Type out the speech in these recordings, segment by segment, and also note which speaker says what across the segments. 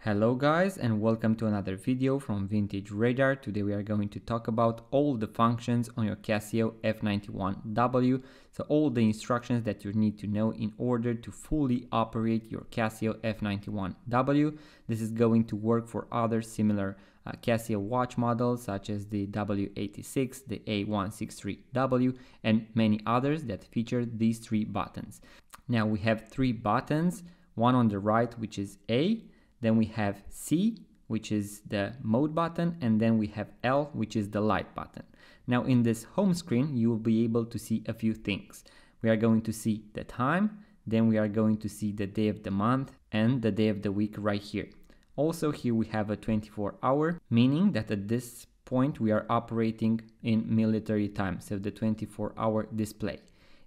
Speaker 1: Hello guys, and welcome to another video from Vintage Radar. Today we are going to talk about all the functions on your Casio F91W. So all the instructions that you need to know in order to fully operate your Casio F91W. This is going to work for other similar Casio watch models such as the W86, the A163W, and many others that feature these three buttons. Now we have three buttons, one on the right which is A, then we have C, which is the mode button, and then we have L, which is the light button. Now in this home screen, you will be able to see a few things. We are going to see the time, then we are going to see the day of the month and the day of the week right here. Also here we have a 24-hour, meaning that at this point we are operating in military time, so the 24-hour display.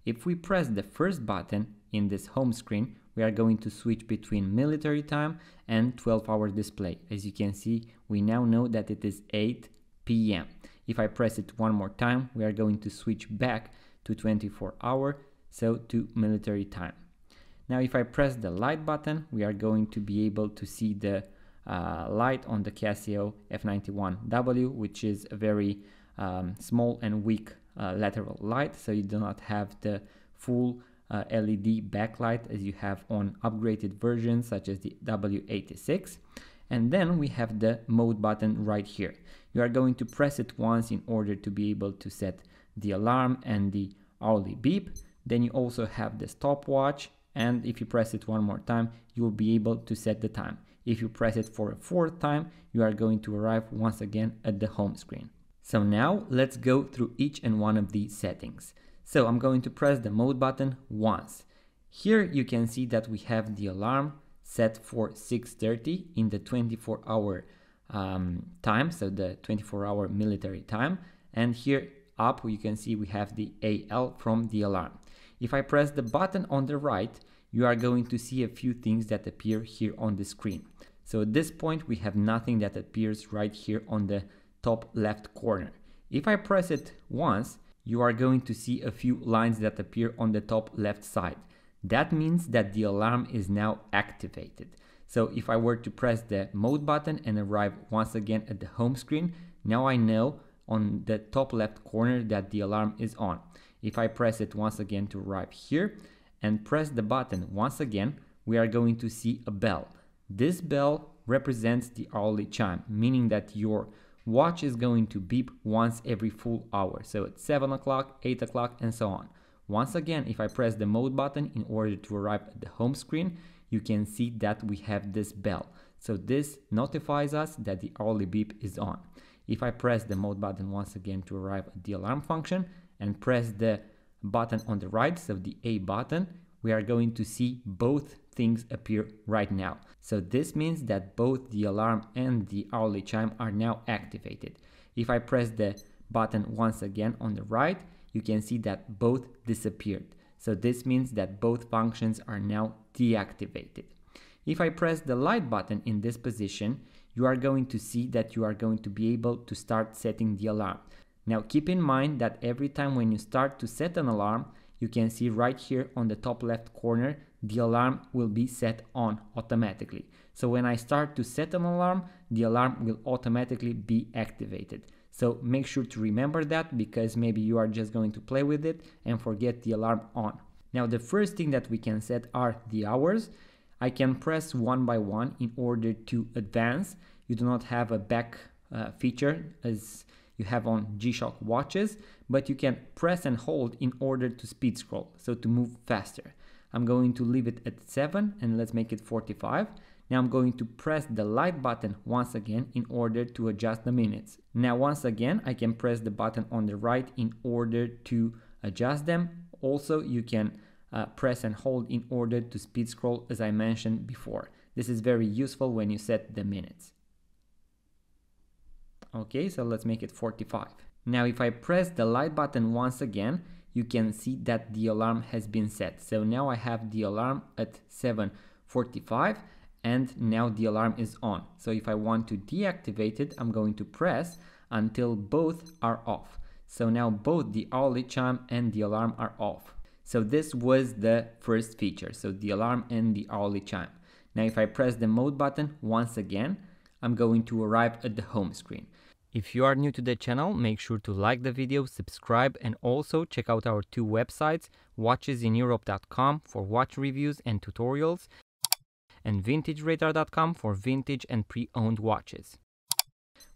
Speaker 1: If we press the first button in this home screen, we are going to switch between military time and 12-hour display. As you can see, we now know that it is 8 p.m. If I press it one more time, we are going to switch back to 24-hour, so to military time. Now if I press the light button, we are going to be able to see the light on the Casio F91W, which is a very small and weak lateral light, so you do not have the full LED backlight as you have on upgraded versions such as the W86. And then we have the mode button right here. You are going to press it once in order to be able to set the alarm and the hourly beep. Then you also have the stopwatch, and if you press it one more time, you will be able to set the time. If you press it for a fourth time, you are going to arrive once again at the home screen. So now let's go through each and one of these settings. So I'm going to press the mode button once. Here you can see that we have the alarm set for 6:30 in the 24-hour time, so the 24-hour military time. And here up you can see we have the AL from the alarm. If I press the button on the right, you are going to see a few things that appear here on the screen. So at this point we have nothing that appears right here on the top left corner. If I press it once, you are going to see a few lines that appear on the top left side. That means that the alarm is now activated. So if I were to press the mode button and arrive once again at the home screen, now I know on the top left corner that the alarm is on. If I press it once again to arrive here and press the button once again, we are going to see a bell. This bell represents the hourly chime, meaning that your watch is going to beep once every full hour, so at 7 o'clock, 8 o'clock, and so on. Once again, if I press the mode button in order to arrive at the home screen, you can see that we have this bell. So this notifies us that the hourly beep is on. If I press the mode button once again to arrive at the alarm function and press the button on the right, so the A button, we are going to see both things appear right now. So this means that both the alarm and the hourly chime are now activated. If I press the button once again on the right, you can see that both disappeared. So this means that both functions are now deactivated. If I press the light button in this position, you are going to see that you are going to be able to start setting the alarm. Now keep in mind that every time when you start to set an alarm, you can see right here on the top left corner, the alarm will be set on automatically. So when I start to set an alarm, the alarm will automatically be activated. So make sure to remember that, because maybe you are just going to play with it and forget the alarm on. Now the first thing that we can set are the hours. I can press one by one in order to advance. You do not have a back feature as you have on G-Shock watches, but you can press and hold in order to speed scroll, so to move faster. I'm going to leave it at 7 and let's make it 45. Now I'm going to press the light button once again in order to adjust the minutes. Now once again I can press the button on the right in order to adjust them. Also you can press and hold in order to speed scroll, as I mentioned before. This is very useful when you set the minutes. Okay, so let's make it 45. Now if I press the light button once again, you can see that the alarm has been set. So now I have the alarm at 7:45 and now the alarm is on. So if I want to deactivate it, I'm going to press until both are off. So now both the hourly chime and the alarm are off. So this was the first feature, so the alarm and the hourly chime. Now if I press the mode button once again, I'm going to arrive at the home screen. If you are new to the channel, make sure to like the video, subscribe, and also check out our two websites, watchesineurope.com for watch reviews and tutorials, and vintageradar.com for vintage and pre-owned watches.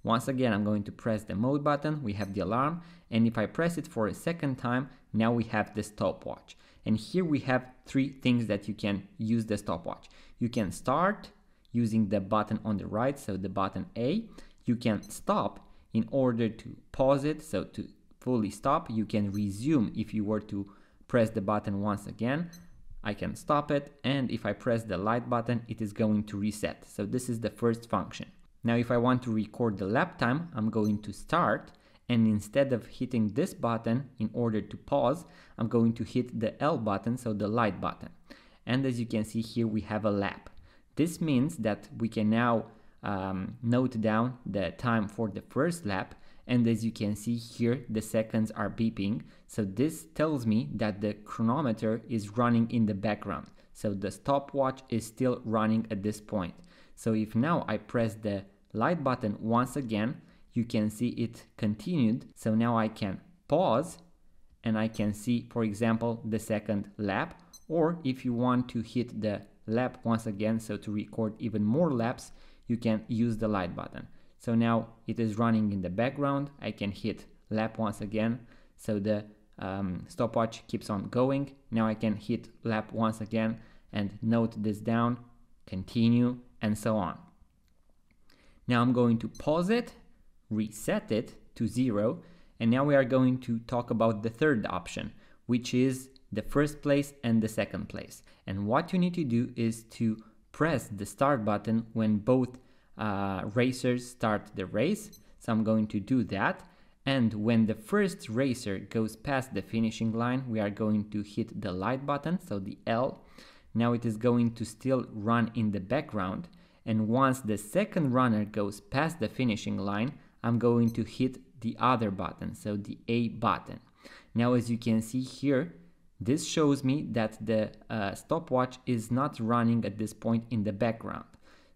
Speaker 1: Once again, I'm going to press the mode button, we have the alarm, and if I press it for a second time, now we have the stopwatch. And here we have three things that you can use the stopwatch. You can start using the button on the right, so the button A. You can stop in order to pause it, so to fully stop. You can resume if you were to press the button once again. I can stop it, and if I press the light button, it is going to reset. So this is the first function. Now if I want to record the lap time, I'm going to start, and instead of hitting this button in order to pause, I'm going to hit the L button, so the light button. And as you can see here, we have a lap. This means that we can now note down the time for the first lap, and as you can see here, the seconds are beeping. So this tells me that the chronometer is running in the background. So the stopwatch is still running at this point. So if now I press the light button once again, you can see it continued. So now I can pause and I can see, for example, the second lap. Or if you want to hit the lap once again, so to record even more laps, you can use the light button. So now it is running in the background. I can hit lap once again, so the stopwatch keeps on going. Now I can hit lap once again and note this down, continue, and so on. Now I'm going to pause it, reset it to 0, and now we are going to talk about the third option, which is the first place and the second place. And what you need to do is to press the start button when both racers start the race. So I'm going to do that, and when the first racer goes past the finishing line, we are going to hit the light button, so the L. Now it is going to still run in the background, and once the second runner goes past the finishing line, I'm going to hit the other button, so the A button. Now as you can see here, this shows me that the stopwatch is not running at this point in the background.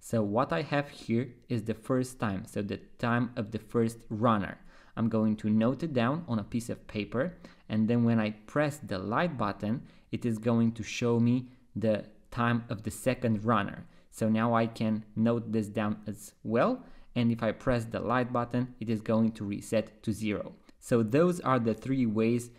Speaker 1: So what I have here is the first time, so the time of the first runner. I'm going to note it down on a piece of paper, and then when I press the light button, it is going to show me the time of the second runner. So now I can note this down as well, and if I press the light button, it is going to reset to 0. So those are the three ways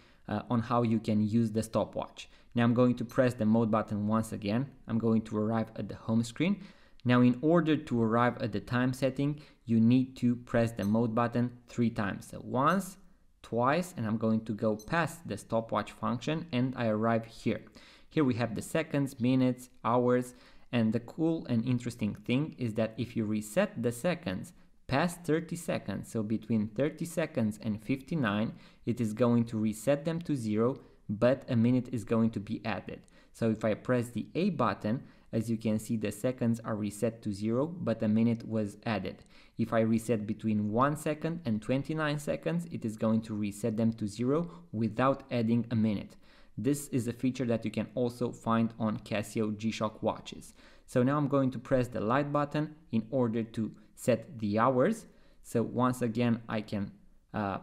Speaker 1: on how you can use the stopwatch. Now I'm going to press the mode button once again. I'm going to arrive at the home screen. Now in order to arrive at the time setting, you need to press the mode button 3 times. So once, twice, and I'm going to go past the stopwatch function and I arrive here. Here we have the seconds, minutes, hours, and the cool and interesting thing is that if you reset the seconds past 30 seconds, so between 30 seconds and 59, it is going to reset them to 0, but a minute is going to be added. So if I press the A button, as you can see, the seconds are reset to 0, but a minute was added. If I reset between 1 second and 29 seconds, it is going to reset them to 0 without adding a minute. This is a feature that you can also find on Casio G-Shock watches. So now I'm going to press the light button in order to set the hours. So once again, I can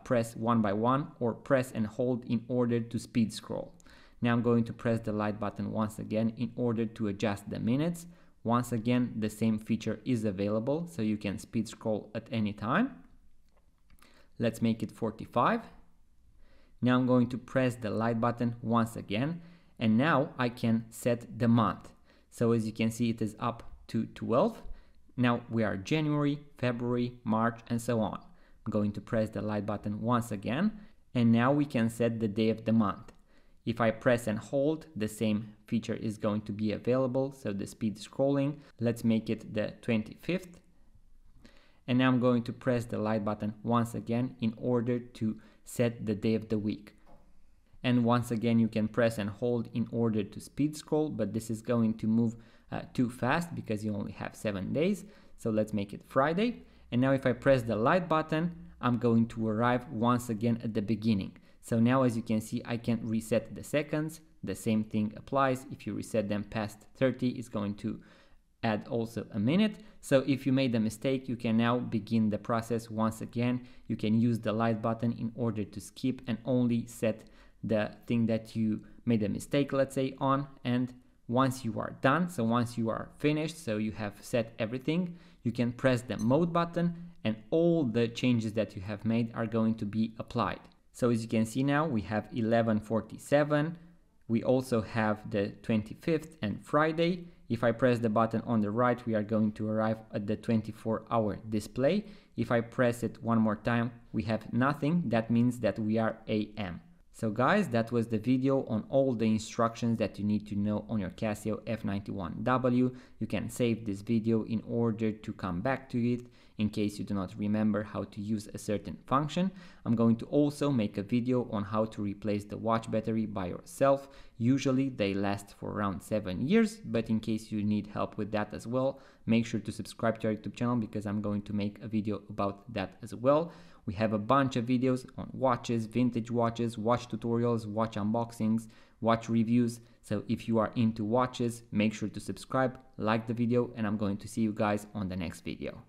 Speaker 1: press one by one or press and hold in order to speed scroll. Now I'm going to press the light button once again in order to adjust the minutes. Once again, the same feature is available, so you can speed scroll at any time. Let's make it 45. Now I'm going to press the light button once again, and now I can set the month. So as you can see, it is up to 12. Now we are January, February, March, and so on. I'm going to press the light button once again, and now we can set the day of the month. If I press and hold, the same feature is going to be available, so the speed scrolling. Let's make it the 25th. And now I'm going to press the light button once again in order to set the day of the week. And once again, you can press and hold in order to speed scroll, but this is going to move too fast because you only have 7 days. So let's make it Friday. And now if I press the light button, I'm going to arrive once again at the beginning. So now as you can see, I can reset the seconds. The same thing applies. If you reset them past 30, it's going to add also a minute. So if you made a mistake, you can now begin the process once again. You can use the light button in order to skip and only set the thing that you made a mistake, let's say, on. And once you are done, so once you are finished, so you have set everything, you can press the mode button and all the changes that you have made are going to be applied. So as you can see now, we have 11:47. We also have the 25th and Friday. If I press the button on the right, we are going to arrive at the 24-hour display. If I press it one more time, we have nothing. That means that we are AM. So guys, that was the video on all the instructions that you need to know on your Casio F91W. You can save this video in order to come back to it in case you do not remember how to use a certain function. I'm going to also make a video on how to replace the watch battery by yourself. Usually they last for around 7 years, but in case you need help with that as well, make sure to subscribe to our YouTube channel because I'm going to make a video about that as well. We have a bunch of videos on watches, vintage watches, watch tutorials, watch unboxings, watch reviews. So if you are into watches, make sure to subscribe, like the video, and I'm going to see you guys on the next video.